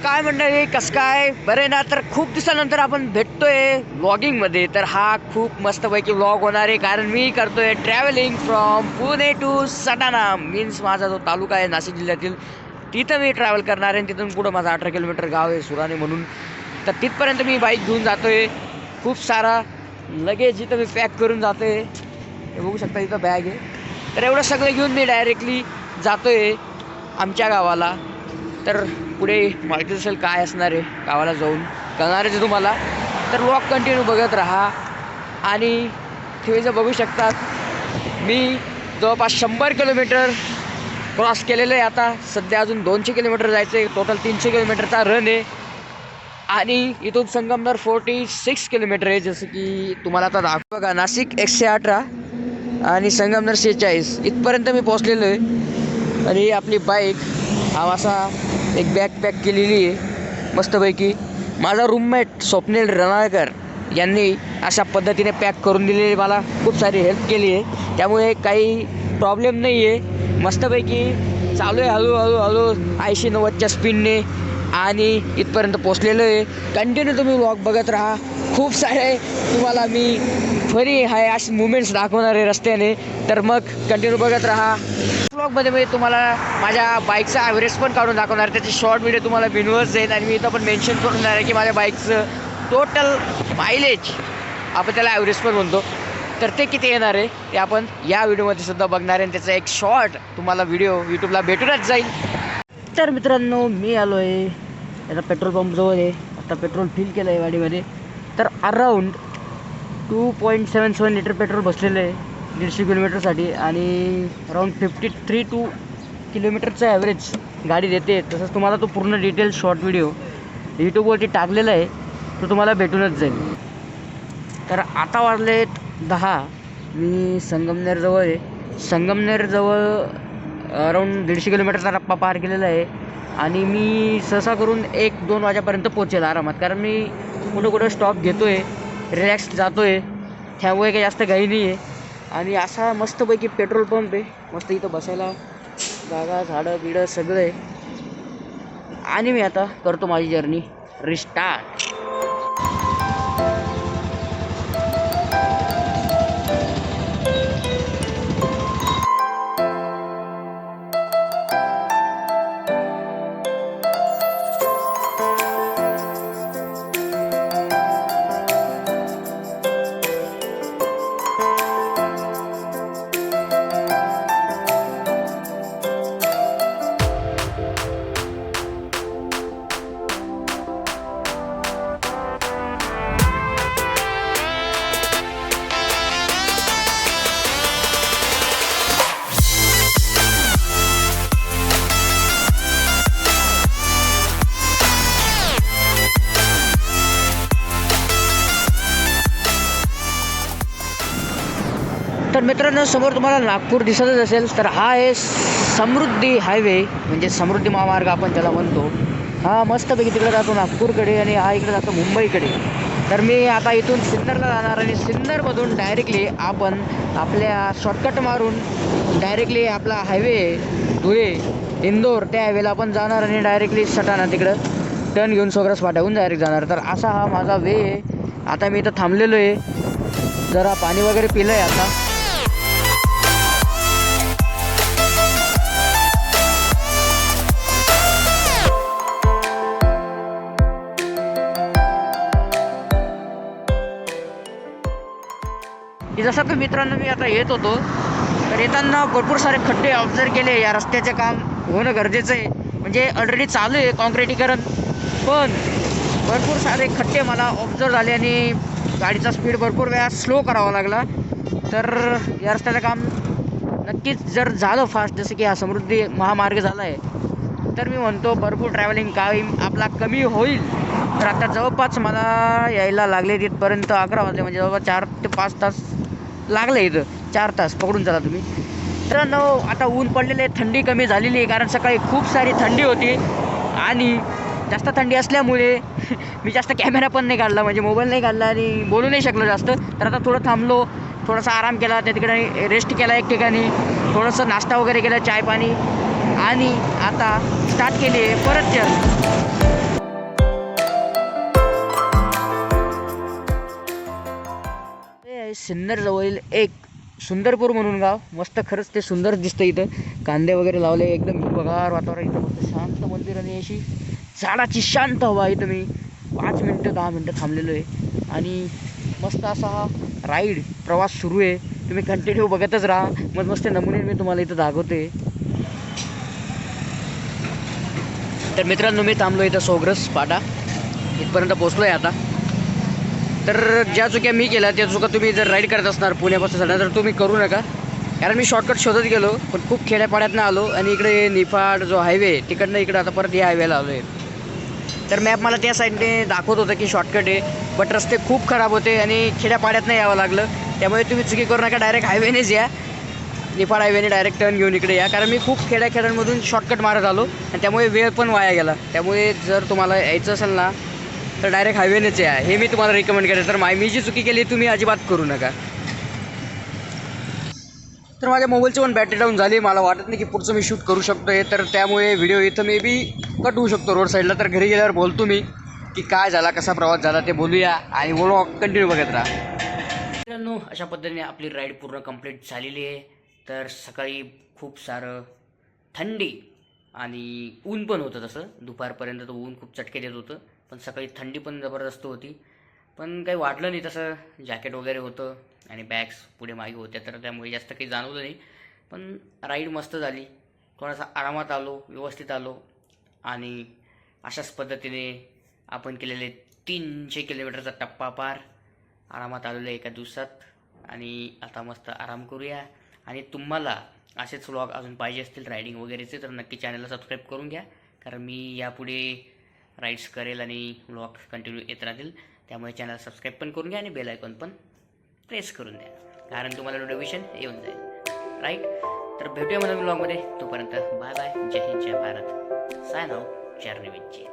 काय मंडळी, कसं काय बरे ना? तर खूप दिवसानंतर आपण भेटतोय व्लॉगिंगमध्ये. तर हा खूप मस्तपैकी व्लॉग होणार आहे, कारण मी करतोय travelling from Pune to Satana. Means माझा जो तालुका आहे नाशिक जिल्ह्यातील, तिथं मी ट्रॅव्हल करणार आहे. तिथून पुढं माझं 18 किलोमीटर गाव आहे सुराणे म्हणून. तर तिथपर्यंत मी बाईक घेऊन जातोय. खूप सारा लगेज इथं मी पॅक करून जातोय. हे बघू शकता, इथं बॅग आहे. तर एवढं सगळं घेऊन मी डायरेक्टली जातोय आमच्या गावाला. तर पुढे माहिती असेल काय असणार आहे गावाला जाऊन, कळणारच आहे तुम्हाला. तर व्लॉग कंटिन्यू बघत राहा. आणि तुम्ही जर बघू शकतात, मी जवळपास 100 किलोमीटर क्रॉस केलेलं आहे. आता सध्या अजून 200 किलोमीटर जायचं आहे. टोटल 300 किलोमीटरचा रन आहे. आणि इथून संगमनेर 46 किलोमीटर आहे. जसं की तुम्हाला आता दाखव बघा, नाशिक 118 आणि संगमनेर 46 इथपर्यंत मी पोहोचलेलो आहे. आणि आपली बाईक हा असा एक बॅग पॅक केलेली आहे मस्तपैकी. माझा रूममेट स्वप्नील रनाळकर यांनी अशा पद्धतीने पॅक करून दिलेली, मला खूप सारी हेल्प केली आहे. त्यामुळे काही प्रॉब्लेम नाही आहे. मस्तपैकी चालू आहे हळूहळू 80-90च्या स्पीडने आणि इथपर्यंत पोचलेलो आहे. कंटिन्यू तुम्ही व्लॉग बघत राहा. खूप सारे तुम्हाला मी फनी आहे असे मुमेंट्स दाखवणार आहे रस्त्याने. तर मग कंटिन्यू बघत राहा. व्लॉगमध्ये मी तुम्हाला माझ्या बाईकचा ॲव्हरेज पण काढून दाखवणार. त्याचे शॉर्ट व्हिडिओ तुम्हाला बिनवत जाईल. आणि मी इथं पण मेन्शन करून देणार आहे की माझ्या बाईकचं टोटल मायलेज, आपण त्याला ॲव्हरेज पण म्हणतो, तर ते किती येणार आहे ते आपण या व्हिडिओमध्ये सुद्धा बघणार आहे. आणि त्याचा एक शॉर्ट तुम्हाला व्हिडिओ यूट्यूबला भेटूनच जाईल. तर मित्रांनो, मी आलो आहे आता पेट्रोल पंपजवळ आहे. आता पेट्रोल फिल केलं आहे गाडीमध्ये. तर अराऊंड 2.77 लिटर पेट्रोल बसलेलं आहे 150 किलोमीटरसाठी. आणि अराऊंड 53 किलोमीटरचं ॲव्हरेज गाडी देते. तसंच तुम्हाला तो पूर्ण डिटेल शॉर्ट व्हिडिओ यूट्यूबवरती टाकलेला आहे, तो तुम्हाला भेटूनच जाईल. तर आता वाजले 10. मी संगमनेरजवळ आहे. संगमनेरजवळ अराऊंड 150 किलोमीटरचा टप्पा पार केलेला आहे. आणि मी सहसा करून 1-2 वाजेपर्यंत पोचेल आरामात, कारण मी कुठं स्टॉप घेतो आहे, रिलॅक्स जातो आहे. त्यामुळे काही जास्त घाई नाही आहे. आणि असा मस्तपैकी पेट्रोल पंप आहे. मस्त इथं बसायला जागा, झाडं बिडं सगळं आहे. आणि मी आता करतो माझी जर्नी रिस्टार्ट. तर मित्रांनो, समोर तुम्हाला नागपूर दिसतच असेल. तर हा आहे समृद्धी हायवे, म्हणजे समृद्धी महामार्ग आपण त्याला म्हणतो. हा मस्तपैकी तिकडे जातो नागपूरकडे आणि हा इकडे जातो मुंबईकडे. तर मी आता इथून सिन्नरला जाणार आणि सिन्नरमधून डायरेक्टली आपण आपल्या शॉर्टकट मारून डायरेक्टली आपला हायवे धुळे इंदोर त्या हायवेला आपण जाणार आणि डायरेक्टली सटाणा तिकडं टर्न घेऊन सोग्रास फाट्याहून डायरेक्ट जाणार. तर असा हा माझा वे आहे. आता मी इथं थांबलेलो आहे, जरा पाणी वगैरे पिलं आहे आता. जसं की मित्रांनो, मी आता येत होतो, तर येताना भरपूर सारे खड्डे ऑब्झर्व केले. या रस्त्याचे काम होणं गरजेचं आहे, म्हणजे ऑलरेडी चालू आहे काँक्रिटीकरण, पण भरपूर सारे खड्डे मला ऑब्झर्व झाले आणि गाडीचा स्पीड भरपूर वेळा स्लो करावा लागला. तर या रस्त्याचं काम नक्कीच जर झालं फास्ट, जसं की हा समृद्धी महामार्ग झाला आहे, तर मी म्हणतो भरपूर ट्रॅव्हलिंग टाईम आपला कमी होईल. तर आता जवळपास मला यायला लागले तिथपर्यंत 11 वाजले, म्हणजे जवळपास 4 ते 5 तास लागलं. इथं 4 तास पकडून चला तुम्ही. तर आता ऊन पडलेले आहे, थंडी कमी झालेली आहे, कारण सकाळी खूप सारी थंडी होती. आणि जास्त थंडी असल्यामुळे मी जास्त कॅमेरा पण नाही काढला, म्हणजे मोबाईल नाही काढला आणि बोलू नाही शकलो जास्त. तर आता थोडं थांबलो, थोडासा आराम केला, त्या ठिकाणी रेस्ट केला एक ठिकाणी, थोडंसं नाश्ता वगैरे केला, चाय पाणी, आणि आता स्टार्ट केली आहे परत जर्नी. सिन्नरजवळील एक सुंदरपूर म्हणून गाव. मस्त खरंच ते सुंदर दिसतं. इथं कांदे वगैरे लावले, एकदम हिरवगार वातावरण. इथं मस्त शांत मंदिर आणि अशी झाडाची शांत हवा. इथं मी 5 मिनटं 10 मिनटं थांबलेलो आहे आणि मस्त असा हा राईड प्रवास सुरू आहे. तुम्ही कंटिन्यू बघतच राहा. मस्त नमुने मी तुम्हाला इथं दाखवते. तर मित्रांनो, मी थांबलो इथं सोग्रस पाटा इथपर्यंत पोचलो आहे आता. तर ज्या चुक्या मी केल्या त्या चुका तुम्ही जर राईड करत असणार पुण्यापासून सध्या तर तुम्ही करू नका. कारण मी शॉर्टकट शोधत गेलो पण खूप खेड्यापाड्यातनं आलो आणि इकडे निफाड जो हायवे तिकडनं इकडं आता परत या हायवेला आलो आहे. तर मॅप मला त्या साईडने दाखवत होतं की शॉर्टकट आहे, बट रस्ते खूप खराब होते आणि खेड्यापाड्यातनं यावं लागलं. त्यामुळे तुम्ही चुकी करू नका, डायरेक्ट हायवेनेच या. निफाड हायवेने डायरेक्ट टर्न घेऊन इकडे या. कारण मी खूप खेड्याखेड्यांमधून शॉर्टकट मारत आलो आणि त्यामुळे वेळ पण वाया गेला. त्यामुळे जर तुम्हाला यायचं असेल ना तर डायरेक्ट हायवेनेच या, हे मी तुम्हाला रिकमेंड करेन. तर मी जी चुकी केली तुम्ही अजिबात करू नका. तर माझ्या मोबाईलची पण बॅटरी डाऊन झाली. मला वाटत नाही की पुढचं मी शूट करू शकतो आहे. तर त्यामुळे व्हिडिओ इथं मे बी कट होऊ शकतो रोड साईडला. तर घरी गेल्यावर बोलतो मी की काय झाला, कसा प्रवास झाला ते बोलूया आणि व्लॉग कंटिन्यू बघत राहा. मित्रांनो, अशा पद्धतीने आपली राईड पूर्ण कंप्लीट झालेली आहे. तर सकाळी खूप सारं थंडी आणि ऊन पण होतं. तसं दुपारपर्यंत तर ऊन खूप चटके देत होतं, पण सकाळी थंडी पण जबरदस्त होती. पण काही वाटलं नाही तसं. जॅकेट वगैरे होतं आणि बॅग्स पुढे मागे होत्या, तर त्यामुळे जास्त काही जाणवलं नाही. पण राईड मस्त झाली. थोडासा आरामात आलो, व्यवस्थित आलो आणि अशाच पद्धतीने आपण केलेले 300 किलोमीटरचा टप्पा पार आरामात आलेलो एका दिवसात. आणि आता मस्त आराम करूया. आणि तुम्हाला असेच व्लॉग अजून पाहिजे असतील रायडिंग वगैरेचे तर नक्की चॅनलला सबस्क्राईब करून घ्या. कारण मी यापुढे राईड्स करेल आणि व्लॉग कंटिन्यू येत राहतील. त्यामुळे चॅनल सबस्क्राईब पण करून घ्या आणि बेल आयकॉन पण प्रेस करून द्या, कारण तुम्हाला नोटिफिकेशन येऊन जाईल. राईट. तर भेटूया मला व्लॉगमध्ये. तोपर्यंत बाय बाय. जय हिंद, जय Bharat. Sign out. Journey with G.